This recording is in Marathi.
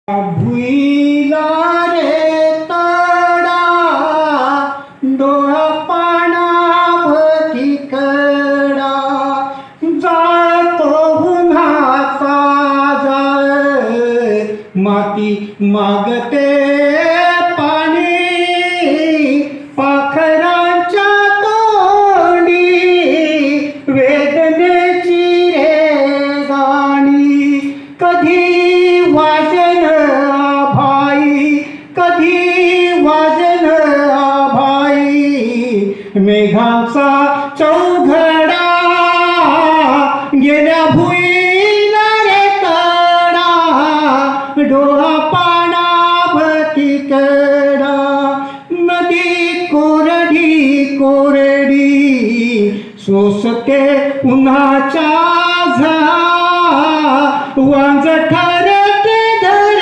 भुईला रे तडा डोळा पाण्याभती कडा जातो उन्हाचा जाळ माती मागते पाणी पाखरांच्या तोंडी वेदनेची रे गाणी कधी वाजन आभाई कधी वाजन आभाई मेघाचा चौघडा गेल्या भुईला रे तडा डोळा पाण्याभती कडा नदी कोरडी कोरडी सोसते उन्हाच्या